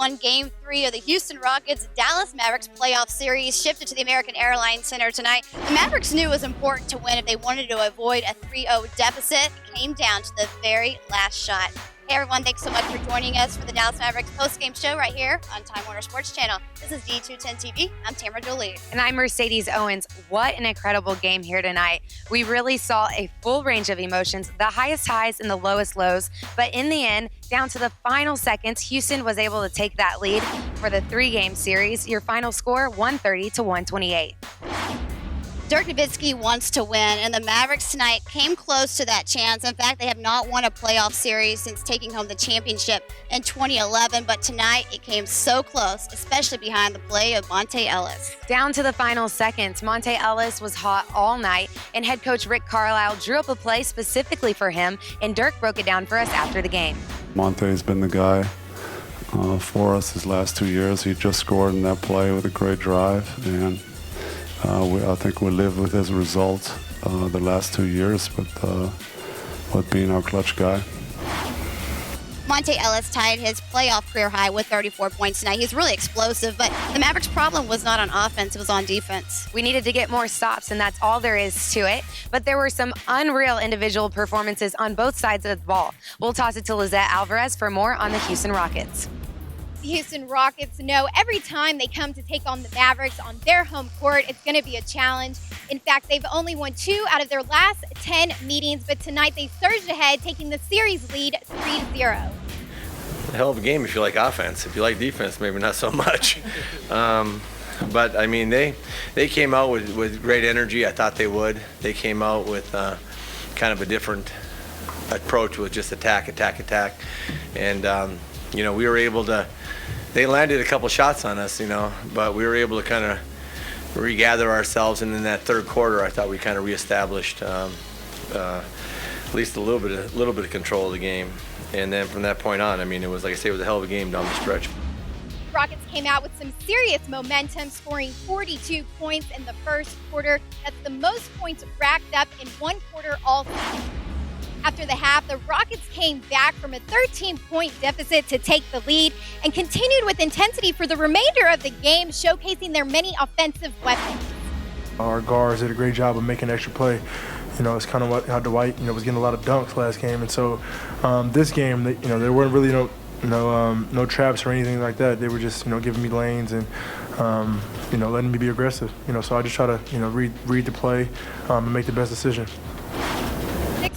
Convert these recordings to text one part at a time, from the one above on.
won Game 3 of the Houston Rockets Dallas Mavericks playoff series, shifted to the American Airlines Center tonight. The Mavericks knew it was important to win if they wanted to avoid a 3-0 deficit. It came down to the very last shot. Hey everyone, thanks so much for joining us for the Dallas Mavericks post-game show right here on Time Warner Sports Channel. This is D210 TV. I'm Tamara Jolie. And I'm Mercedes Owens. What an incredible game here tonight. We really saw a full range of emotions, the highest highs and the lowest lows. But in the end, down to the final seconds, Houston was able to take that lead for the 3-game series. Your final score, 130-128. Dirk Nowitzki wants to win, and the Mavericks tonight came close to that chance. In fact, they have not won a playoff series since taking home the championship in 2011, but tonight it came so close, especially behind the play of Monta Ellis. Down to the final seconds, Monta Ellis was hot all night, and head coach Rick Carlisle drew up a play specifically for him, and Dirk broke it down for us after the game. Monta's been the guy for us his last 2 years. He just scored in that play with a great drive, and I think we lived with his results the last 2 years, with being our clutch guy. Monta Ellis tied his playoff career high with 34 points tonight. He's really explosive, but the Mavericks' problem was not on offense, it was on defense. We needed to get more stops, and that's all there is to it. But there were some unreal individual performances on both sides of the ball. We'll toss it to Lizette Alvarez for more on the Houston Rockets. The Houston Rockets know every time they come to take on the Mavericks on their home court, it's going to be a challenge. In fact, they've only won 2 out of their last 10 meetings, but tonight they surged ahead, taking the series lead 3-0. A hell of a game if you like offense. If you like defense, maybe not so much. But, I mean, they came out with great energy. I thought they would. They came out with kind of a different approach with just attack. And, we were able to – they landed a couple shots on us, but we were able to kind of regather ourselves. And in that third quarter, I thought we kind of reestablished at least a little bit of control of the game. And then from that point on, it was, like I say, it was a hell of a game down the stretch. Rockets came out with some serious momentum, scoring 42 points in the first quarter. That's the most points racked up in one quarter all season. After the half, the Rockets came back from a 13-point deficit to take the lead and continued with intensity for the remainder of the game, showcasing their many offensive weapons. Our guards did a great job of making extra play. It's kind of how Dwight, was getting a lot of dunks last game, and so this game, there weren't really no traps or anything like that. They were just, giving me lanes and, letting me be aggressive. So I just try to, read the play and make the best decision.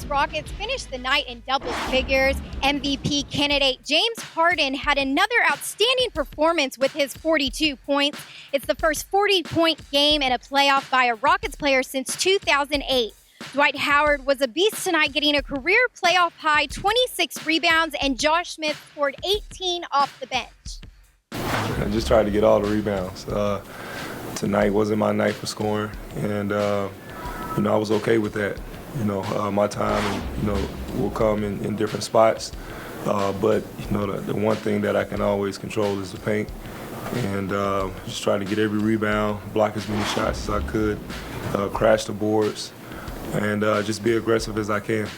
Rockets finished the night in double figures. MVP candidate James Harden had another outstanding performance with his 42 points. It's the first 40-point game in a playoff by a Rockets player since 2008. Dwight Howard was a beast tonight, getting a career playoff high 26 rebounds, and Josh Smith scored 18 off the bench. I just tried to get all the rebounds. Tonight wasn't my night for scoring, and I was okay with that. My time, will come in different spots. But, the one thing that I can always control is the paint. And just try to get every rebound, block as many shots as I could, crash the boards, and just be aggressive as I can.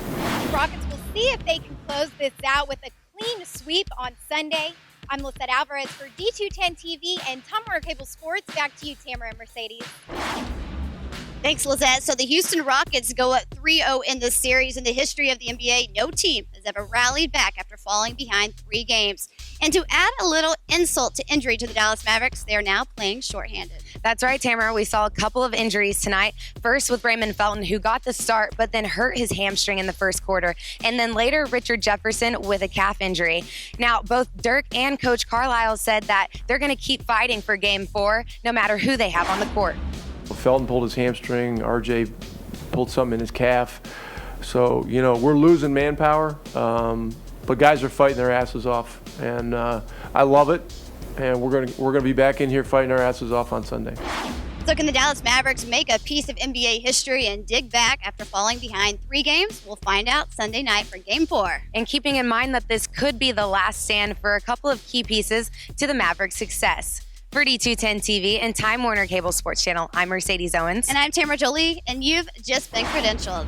The Rockets will see if they can close this out with a clean sweep on Sunday. I'm Lizette Alvarez for D210 TV and Time Warner Cable Sports. Back to you, Tamara and Mercedes. Thanks, Lizette. So the Houston Rockets go up 3-0 in this series. In the history of the NBA, no team has ever rallied back after falling behind 3 games. And to add a little insult to injury to the Dallas Mavericks, they are now playing shorthanded. That's right, Tamara. We saw a couple of injuries tonight. First with Raymond Felton, who got the start, but then hurt his hamstring in the first quarter. And then later, Richard Jefferson with a calf injury. Now, both Dirk and Coach Carlisle said that they're going to keep fighting for Game 4, no matter who they have on the court. Felton pulled his hamstring, RJ pulled something in his calf. So, we're losing manpower, but guys are fighting their asses off, and I love it. And we're gonna be back in here fighting our asses off on Sunday. So can the Dallas Mavericks make a piece of NBA history and dig back after falling behind 3 games? We'll find out Sunday night for Game 4. And keeping in mind that this could be the last stand for a couple of key pieces to the Mavericks' success. For D210 TV and Time Warner Cable Sports Channel, I'm Mercedes Owens. And I'm Tamara Jolie, and you've just been credentialed.